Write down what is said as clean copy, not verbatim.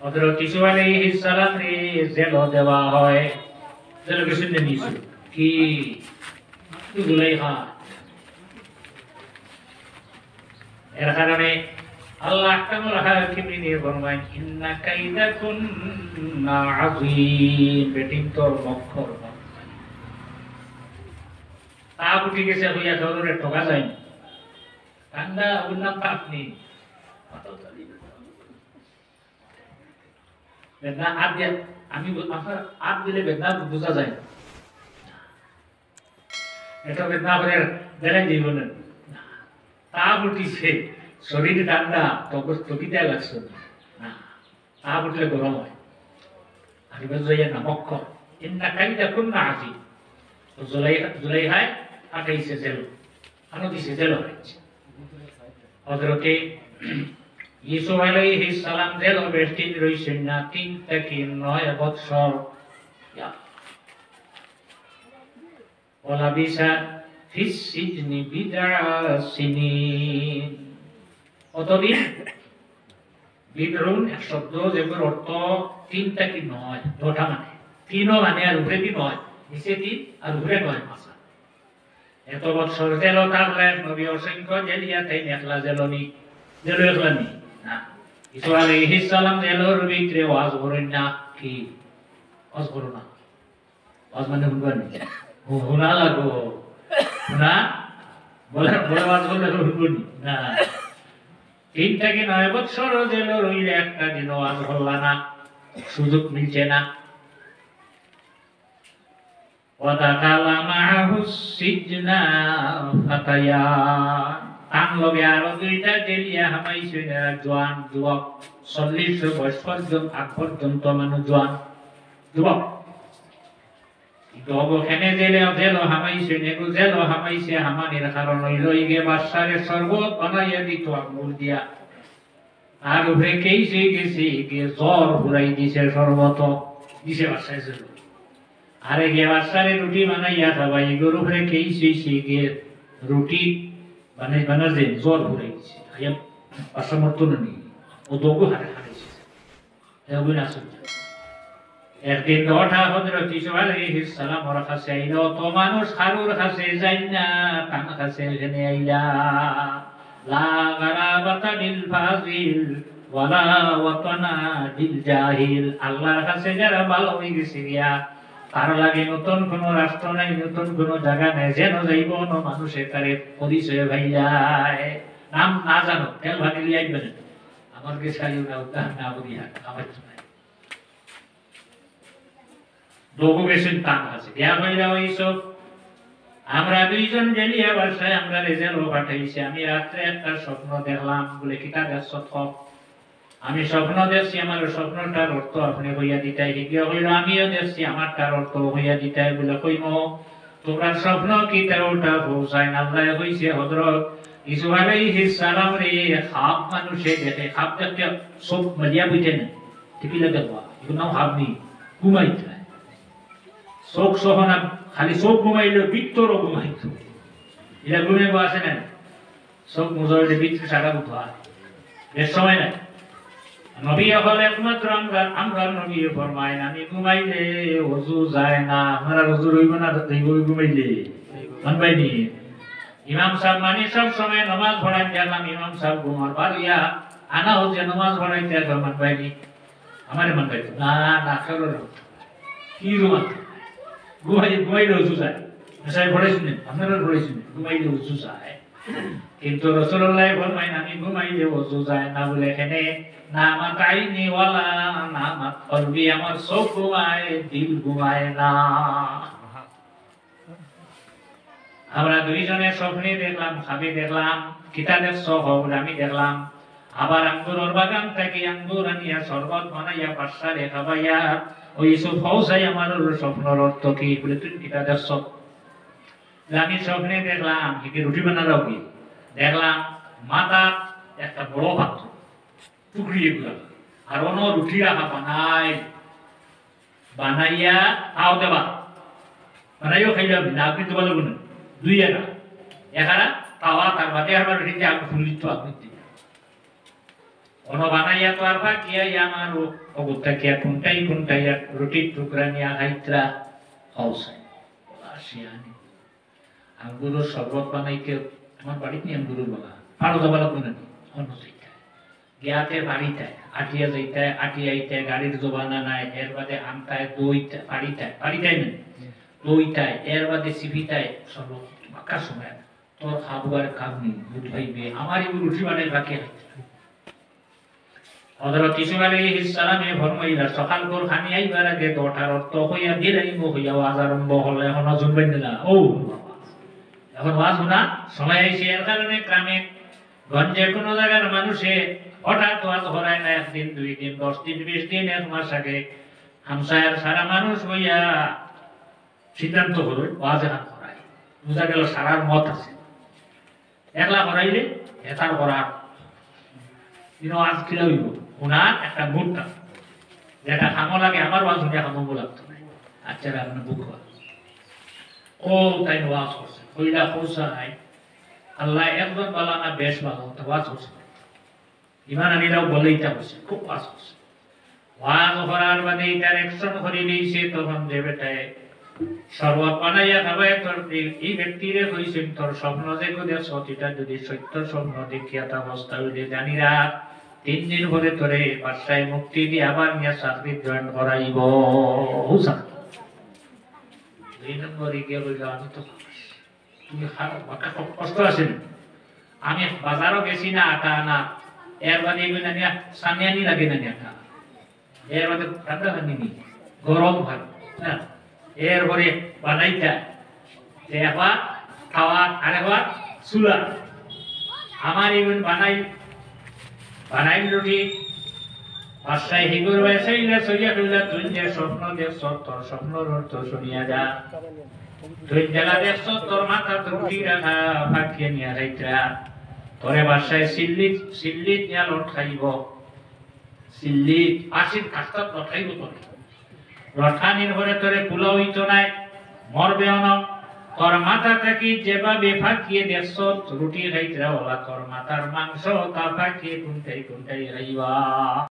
হযরত ইউসুফ আলাইহিস সালাম রে জেল দেওয়া হয় জেল কিছু নিয়েছিল কি জুলাইখা এর কারণে আল্লাহ তাআলা হাকিমিনে ফরমায় ইন্না কাইদাকুন্না আযীম বেটিং তোর মক্ষর তা উঠে গেছে হইয়া ধরে ঠকা যায় কান্দা উন্নাম আপনি বেদনা হাত দিয়ে আমি আপনার হাত দিলে বেদনা বোঝা যায় এটা বেদনা করে দেখাই দিব না তা উঠিছে শরীর ঠান্ডা তকিতে লাগছে না তা উঠলে গরম হয় আর যাইয়া না মক্ষ ইন্না কাইদা কুন্না আযীম জুলাইখায় আটাইছে জেল আনো দিছে জেল হয়েছে হযরতে ইউসুফ আলাইহিস সালাম জেল বেষ্টিন রইছেন না 3 থেকে 9 বছর ওলা বিসা ফিস সিজনি বিদা সিনিন কতদিন বিদরুন এক শব্দ যেগুলোর অর্থ 3 থেকে 9 ওটা মানে 3 মানে আর উপরে 9 নিচে 3 আর উপরে 9 মাসা এত বছর জেল থাকলে নবী অসংখ্য জেলিয়া তাই একলা জেলনি জেল একলানি না ইসু আলাইহিস সালাম জেলর ভিতরে ওয়াজ করেন না কি ওয়াজ করো না ওয়াজ মানে শুনবানি শোনা লাগো না বলে বলে ওয়াজ করলে শুনবনি না 3 থেকে 9 বছর জেল রইলে একটা দিন ওয়াজ হল্লা না সুযোগ মিলছে না ودخل معه السجن فتيان তার লগে আরো দুইটা জেলিয়া হামাইছেন জওয়ান যুবক 40 বয়স পর্যন্ত মানুষ জওয়ান যুবক ওখানে জেল হামাইছেন এগো জেল হামাইছে হামানির কারণ হইল ইগে বাদশারে শরবত বানাইয়া দিত আঙ্গুর দিয়া আর উপরে কেইছে গেছে ইগে জ্বর ঘুরাই দিছে শরবত দিছে বাদশায় জেল আরে গে বাদশারে রুটি বানাইয়া খাবাই এগোর উপরে কেইছে ইগে রুটি বানাতে জ্বর ঘুরাই দিছে আইয়া বাদশা মরতো না নি ও দোগো হারাইছে এগুলো আসল একদিন ওঠা হযরত ইউসুফ আলাইহিস সালাম ওর কাছে আইলো তো মানুষ হারুর কাছে যাই না তার কাছে এখানে আইলা লা গারাবাতা বিল ফাজিল ওয়ালা ওয়াতানা বিল জাহিল আল্লাহর কাছে যারা ভালো হয়ে গেছে গিয়া তার লাগে নতুন কোন রাষ্ট্র নাই নতুন কোন জায়গা নাই যেন যাইব না মানুষের কারে পরিচয় ভাই যায় নাম না জানো তেল ভাগিলি আইবে না আমার কে সাইও না উদাহরণ না বলিয়া আমার লোগো বেশি টান আছে ইয়া ভাইরা ওইসব আমরা দুইজন জেলিয়া বাসায় আমরা রেজাল্ট পাঠাইছি আমি রাতে একটা স্বপ্ন দেখলাম বলে কিতা দেখছ আমি স্বপ্ন দেখছি আমার স্বপ্নটার অর্থ আপনি হইয়া দিতাই হিগিয়া হইল আমিও দেখছি আমারটার অর্থ হইয়া দিতাই বলে কইম তোমরা স্বপ্ন কিতা ওটা পৌঁছায় না আল্লাহ কইছে হযরত ইউসুফ আলাইহিস সালাম রে খাপ মানুষে দেখে খাপ দেখতে সব মজিয়া বুঝে না ঠিক লাগা এগুলো নাম খাবনি ঘুমাইতে চোখ সহনা খালি চোখ ঘুমাইলো ভিতরও ঘুমাইতো এটা ঘুমাইব আছে না চোখ মুজরে ভিতরে সারা উঠা এর সময় নাই নবী হলে একমাত্র আমরা নবী ফরমায় আমি ঘুমাইলে ওযু যায় না আমরা ওযু রইব না দেব ঘুমাইলে মানবাইনি ইমাম সাহেব মানে সব সময় নামাজ পড়াই গেলাম ইমাম সাহেব ঘুমার বাড়িয়া আনা হচ্ছে নামাজ পড়াইতে মানবাইনি আমারে মানবাইতো না না করো কি রুমা ঘুমাইলে ওযু যায় সাহেব পড়াইছেন আপনারা পড়াইছেন ঘুমাইলে ওযু যায় কিন্তু রাসূলুল্লাহ ফরমায় আমি ঘুমাইলে ওযু যায় না বলে এখানে নামাত আইনি ওয়ালা নামাত কলবি আমার চোখ ঘুমায় দিল ঘুমায় না আমরা দুইজনে স্বপ্নে দেখলাম খাবে দেখলাম কিতা দেখছ খবর আমি দেখলাম আবার আঙ্গুরের বাগান থেকে আঙ্গুর আনিয়া শরবত বানাইয়া বাদশারে খাবাইয়া ওই ইউসুফ ফৌসাই আমার স্বপ্নের অর্থ কি বলে তুই কিতা দেখছ আমি স্বপ্নে দেখলাম কি রুটি বানানো কি দেখলাম মাথা একটা বড় পাত্র টুকরি এগুলা আর অন্য রুটি রাখা বানাইয়া খাও দেবা বানাইও খাইলাম না আপনি তো বলবেন দুই একা তাওয়া তার বাদে আমার রুটি আগুন ফুলিত আপনি কোন বানাইয়া তো আর ফাঁকিয়া আমার অগুত্তা কিয়া কোনটাই রুটির টুকরা নিয়া খাইত্রা হওসাই আসিয়ানি আঙ্গুরের শরবত বানাইতে আমার বাড়িতে নিয়ে আঙ্গুরের বাগান পারো যাবা লাগবে নাকি অন্য জায়গায় গিয়াতে বাড়িতে আটিয়া যাইতায় আটিয়াইতে গাড়ির জোবানা নাই এর বাদে আমতায় দইটা বাড়িতায় না দইটায় এর বাদে সিপিটায় শরবত বাঁকার সময় তোর খাবার খাবনি দুধ ভাইবে আমারই রুটি বানাই বাকি হযরত ইসমাঈল আলাইহিস সালামে ফরমাইলা সকাল ভোর খানি আইবার আগে দোটার অর্থ হইয়া বিরাইব হইয়া ওয়াজ আরম্ভ হলে এখন শুনবেন না ও এখন ওয়াজ শোনা সময় আইছে এর কারণে গ্রামে গঞ্জে কোন জায়গার মানুষে হঠাৎ ওয়াজ হরায় না একদিন দুই দিন 10 দিন 20 দিন এক মাস আগে হামসায়ার সারা মানুষ হইয়া সিদ্ধান্ত হলো ওয়াজ এখন করায় বুঝা গেল সারার মত আছে একলা করাইলে এটার করার আজ কিলা হইব ওনার একটা মুহূর্ত যেটা খামো লাগে আমার ওয়াজ শুনে খামো লাগতো না আচ্ছা আপনার বুক ও তাই ওয়াজ করছে কইলা খোসা নাই আল্লাহ একজন বলা না বেশ ভালো তো ওয়াজ করছে ইমান আনিরাও বলে ইটা করছে খুব ওয়াজ করছে ওয়াজ করার বাদে ইটার অ্যাকশন করে দিয়েছে তখন যে বেটায় শরবত বানাইয়া খাবায় তোর এই ব্যক্তিরে কইছেন তোর স্বপ্ন যে দেখছ এটা যদি সত্য স্বপ্ন দেখিয়া তা অবস্থা হইলে জানি রাত 3 দিন পরে তোরে বাদশায় মুক্তি দিয়ে আবার নিয়ে চাকরি জয়েন করাইব হুসা 2 নম্বরে গিয়ে বলল আমি তো তুমি কষ্ট আছে আমি বাজারও গেছি না আটা আনা এর বাদে না নিয়ে সামিয়ানি লাগে না নিয়ে এর বাদে ঠান্ডা পানি নি গরম হয় না এরপরে বানাইতা একবার খাওয়া আরেকবার চুলা আমার ইভেন বানাই রুটি বাসায় হিগুর বেসাইলে সইয়া কইলা তুই যে স্বপ্ন দেখছ তোর স্বপ্নর অর্থ শুনিয়া যা তুই জেলা দেখছ তোর মাথা রুটি রাখা ফাঁকিয়ে নিয়ে যাইতা তোরে বাসায় সিল্লিত নিয়া লট খাইব সিল্লিত আসির কাস্তাত লট খাইব তোর রঠানির ঘরে তোরে কুলা হইতো নাই মরবে অন তোর মাথা থাকি যেভাবে ফাঁকিয়ে দেখছ রুটি খাইতে তোর মাথার মাংস তা ফাঁকিয়ে কোনটাই খাইবা